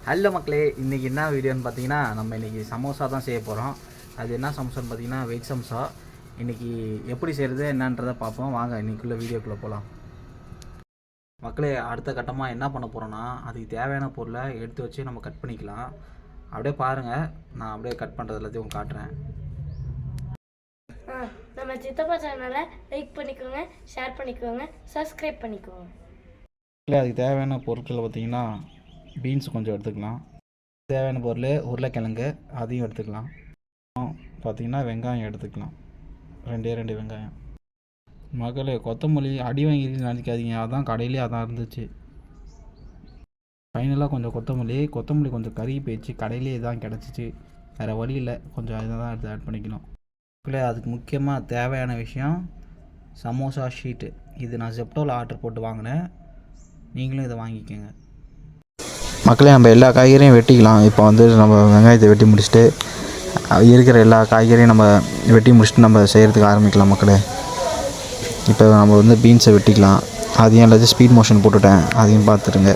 Hello மக்களே, இன்றைக்கி என்ன வீடியோன்னு பார்த்தீங்கன்னா, நம்ம இன்றைக்கி சமோசா தான் செய்ய போகிறோம். அது என்ன சமோசான்னு பார்த்தீங்கன்னா வெஜ் சமோசா. இன்றைக்கி எப்படி செய்கிறது என்னன்றதை பார்ப்போம். வாங்க இன்றைக்குள்ளே வீடியோக்குள்ளே போகலாம். மக்களே, அடுத்த கட்டமாக என்ன பண்ண போகிறோன்னா, அதுக்கு தேவையான பொருளை எடுத்து வச்சு நம்ம கட் பண்ணிக்கலாம். அப்படியே பாருங்கள், நான் அப்படியே கட் பண்ணுறது எல்லாத்தையும் காட்டுறேன். நம்ம சித்தப்பா சேனலை லைக் பண்ணிக்கோங்க, ஷேர் பண்ணிக்கோங்க, சப்ஸ்கிரைப் பண்ணிக்கோங்க. இல்லை, அதுக்கு தேவையான பொருட்கள் பார்த்திங்கன்னா பீன்ஸ் கொஞ்சம் எடுத்துக்கலாம். தேவையான பொருள் உருளைக்கிழங்கு, அதையும் எடுத்துக்கலாம். பார்த்திங்கன்னா வெங்காயம் எடுத்துக்கலாம், 2 வெங்காயம். மகளே, கொத்தமல்லி அடி வாங்கிட்டு நினைக்காதீங்க, அதான் கடையிலே அதான் இருந்துச்சு. ஃபைனலாக கொஞ்சம் கொத்தமல்லி கொஞ்சம் கருகி போயிடுச்சு, கடையிலே தான் கிடச்சிச்சு. வேறு வழி இல்லை, கொஞ்சம் இதை தான் எடுத்து ஆட் பண்ணிக்கணும். இல்லை, அதுக்கு முக்கியமாக தேவையான விஷயம் சமோசா ஷீட்டு. இது நான் ஜெப்டோவில் ஆர்டர் போட்டு வாங்கினேன், நீங்களும் இதை வாங்கிக்கோங்க. மக்களே, நம்ம எல்லா காய்கறியும் வெட்டிக்கலாம். இப்போ வந்து நம்ம வெங்காயத்தை வெட்டி முடிச்சுட்டு இருக்கிற எல்லா காய்கறியும் நம்ம வெட்டி முடிச்சுட்டு நம்ம செய்கிறதுக்கு ஆரம்பிக்கலாம். மக்களே, இப்போ நம்ம வந்து பீன்ஸை வெட்டிக்கலாம். அதையும் எல்லாத்தையும் ஸ்பீட் மோஷன் போட்டுவிட்டேன், அதையும் பார்த்துருங்க.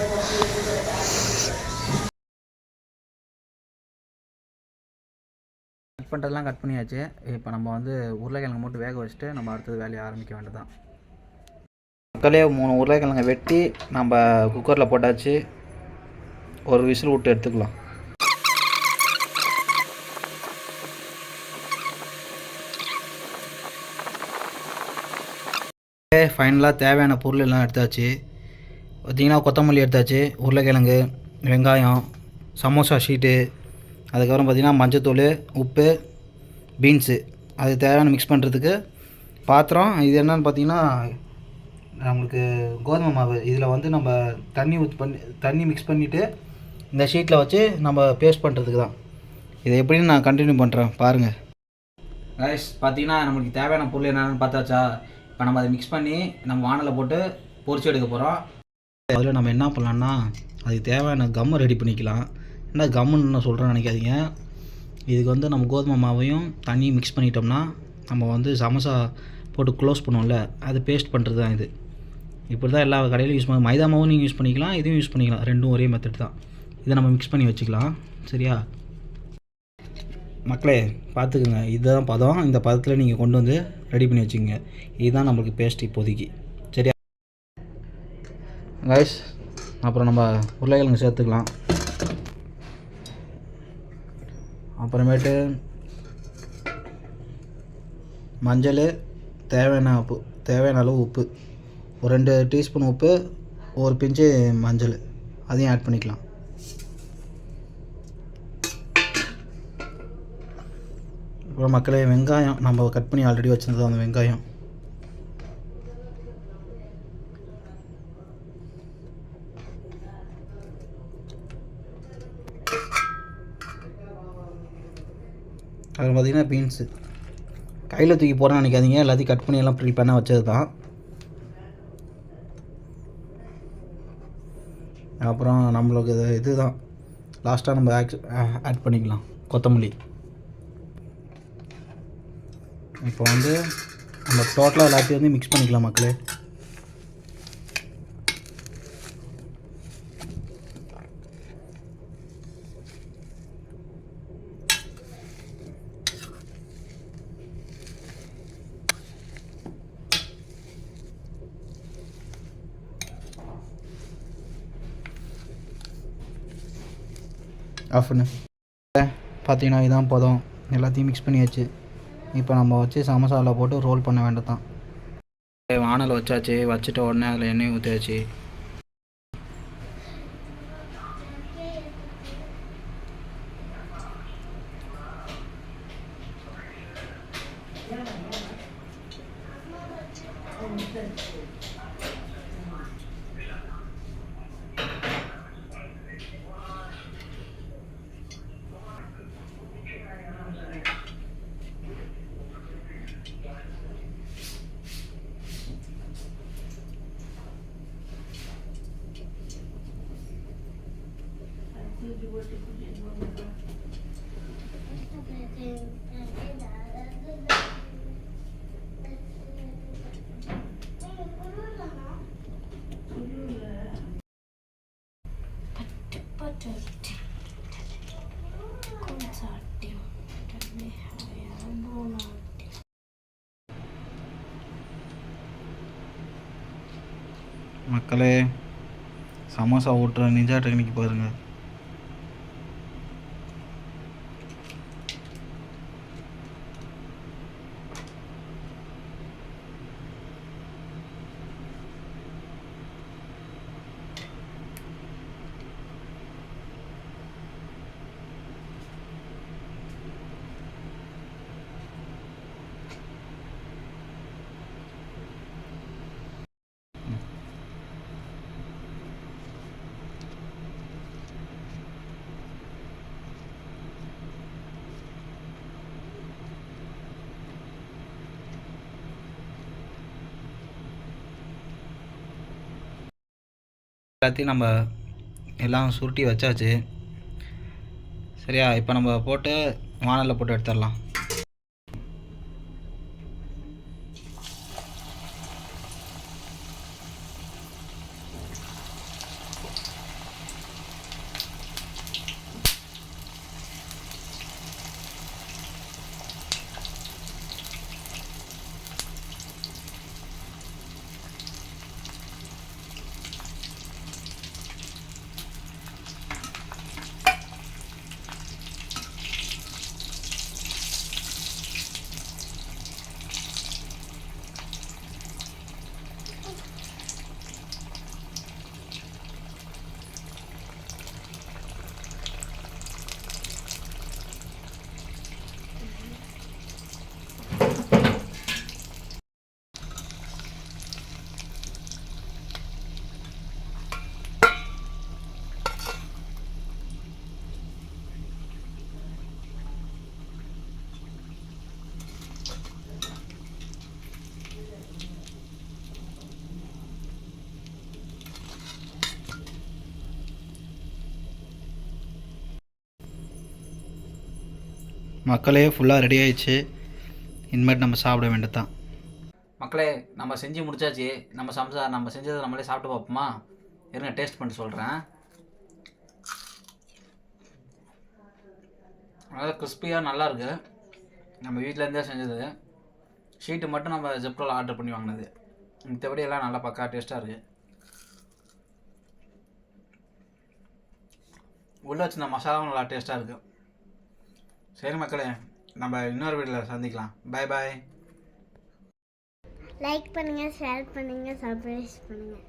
கட் பண்ணுறதுலாம் கட் பண்ணியாச்சு. இப்போ நம்ம வந்து உருளைக்கிழங்கு மட்டும் வேக வச்சுட்டு நம்ம அடுத்தது வேலையை ஆரம்பிக்க வேண்டியதான். மக்களே, 3 உருளைக்கிழங்கை வெட்டி நம்ம குக்கரில் போட்டாச்சு. ஒரு விசில் விட்டு எடுத்துக்கலாம். ஃபைனலாக தேவையான பொருள் எல்லாம் எடுத்தாச்சு. பார்த்திங்கன்னா கொத்தமல்லி எடுத்தாச்சு, உருளைக்கிழங்கு, வெங்காயம், சமோசா ஷீட்டு, அதுக்கப்புறம் பார்த்திங்கன்னா மஞ்சத்தூள், உப்பு, பீன்ஸு, அது தேவையான மிக்ஸ் பண்ணுறதுக்கு பாத்திரம். இது என்னென்னு பார்த்திங்கன்னா நம்மளுக்கு கோதுமை மாவு. இதில் வந்து நம்ம தண்ணி மிக்ஸ் பண்ணிவிட்டு இந்த ஷீட்டில் வச்சு நம்ம பேஸ்ட் பண்ணுறதுக்கு தான். இதை எப்படின்னு நான் கண்டினியூ பண்ணுறேன், பாருங்கள். ரைஸ் பார்த்திங்கன்னா நம்மளுக்கு தேவையான பொருள் என்னென்னு பார்த்தாச்சா. இப்போ நம்ம அதை மிக்ஸ் பண்ணி நம்ம வானலில் போட்டு பொரிச்சு எடுக்க போகிறோம். அதில் நம்ம என்ன பண்ணலான்னா, அதுக்கு தேவையான கம்மை ரெடி பண்ணிக்கலாம். என்ன கம்முன்னு நான் சொல்கிறேன்னு நினைக்காதீங்க. இதுக்கு வந்து நம்ம கோதுமை மாவையும் தண்ணியும் மிக்ஸ் பண்ணிட்டோம்னா நம்ம வந்து சமோசா போட்டு க்ளோஸ் பண்ணுவோம்ல, அது பேஸ்ட் பண்ணுறது தான் இது. இப்படி தான் எல்லா கடையிலும் யூஸ் பண்ண. மைதா மாவும் நீங்கள் யூஸ் பண்ணிக்கலாம், இதையும் யூஸ் பண்ணிக்கலாம், ரெண்டும் ஒரே மெத்தட் தான். இதை நம்ம மிக்ஸ் பண்ணி வச்சுக்கலாம், சரியா மக்களே? பார்த்துக்குங்க, இதுதான் பதம். இந்த பதத்தில் நீங்கள் கொண்டு வந்து ரெடி பண்ணி வச்சுக்கோங்க. இதுதான் நம்மளுக்கு பேஸ்ட் இப்போதைக்கு, சரியா கைஸ்? அப்புறம் நம்ம உருளைக்கிழங்கு சேர்த்துக்கலாம். அப்புறமேட்டு மஞ்சள், தேவையான அளவு உப்பு, ஒரு 2 டீஸ்பூன் உப்பு, ஒரு பிஞ்சு மஞ்சள், அதையும் ஆட் பண்ணிக்கலாம். அப்புறம் மக்களே, வெங்காயம் நம்ம கட் பண்ணி ஆல்ரெடி வச்சுருந்தோம். அந்த வெங்காயம் அதில் பார்த்திங்கன்னா பீன்ஸு கையில் தூக்கி போகிறேன்னு நினைக்காதீங்க, எல்லாத்தையும் கட் பண்ணி எல்லாம் ப்ரீ பண்ண வச்சது தான். அப்புறம் நம்மளுக்கு இது தான் லாஸ்ட்டாக நம்ம ஆட் பண்ணிக்கலாம், கொத்தமல்லி. இப்போ வந்து நம்ம டோட்டலாக எல்லாத்தையும் வந்து மிக்ஸ் பண்ணிக்கலாம் மக்களே. ஆஃப் பண்ணு. பார்த்தீங்கன்னா இதுதான் போதும், எல்லாத்தையும் மிக்ஸ் பண்ணியாச்சு. இப்போ நம்ம வச்சு சமோசாவில் போட்டு ரோல் பண்ண வேண்டியதான். வானல் வச்சாச்சு, வச்சுட்டு உடனே அதில் எண்ணெய் ஊற்றியாச்சு. சாட்டியம் மக்களே, சமோசா ஓட்டுற நிஞ்சா டெக்னிக் பாருங்கள். எல்லாத்தையும் நம்ம எல்லாம் சுருட்டி வச்சாச்சு. சரியா, இப்போ நம்ம போட்டு வானலில் போட்டு எடுத்துடலாம். மக்களே, ஃபுல்லாக ரெடி ஆயிடுச்சு. இனிமேட்டு நம்ம சாப்பிட வேண்டியது தான். மக்களே, நம்ம செஞ்சு முடிச்சாச்சு. நம்ம செஞ்சதை நம்மளே சாப்பிட்டு பார்ப்போமா? இருங்க, டேஸ்ட் பண்ணி சொல்கிறேன். நல்லா கிறிஸ்பியாக நல்லாயிருக்கு. நம்ம வீட்டிலேருந்தே செஞ்சது. ஷீட்டு மட்டும் நம்ம ஜெப்டோவில் ஆர்டர் பண்ணி வாங்கினது. மற்றபடி எல்லாம் நல்லா பக்கா டேஸ்ட்டாக இருக்குது. உள்ளே வச்சுருந்த மசாலாவும் நல்லா டேஸ்ட்டாக இருக்குது. சரி மக்களே, நம்ம இன்னொரு வீடியோவில் சந்திக்கலாம். பாய் பாய். லைக் பண்ணுங்கள், ஷேர் பண்ணுங்கள், சப்ஸ்கிரைப் பண்ணுங்கள்.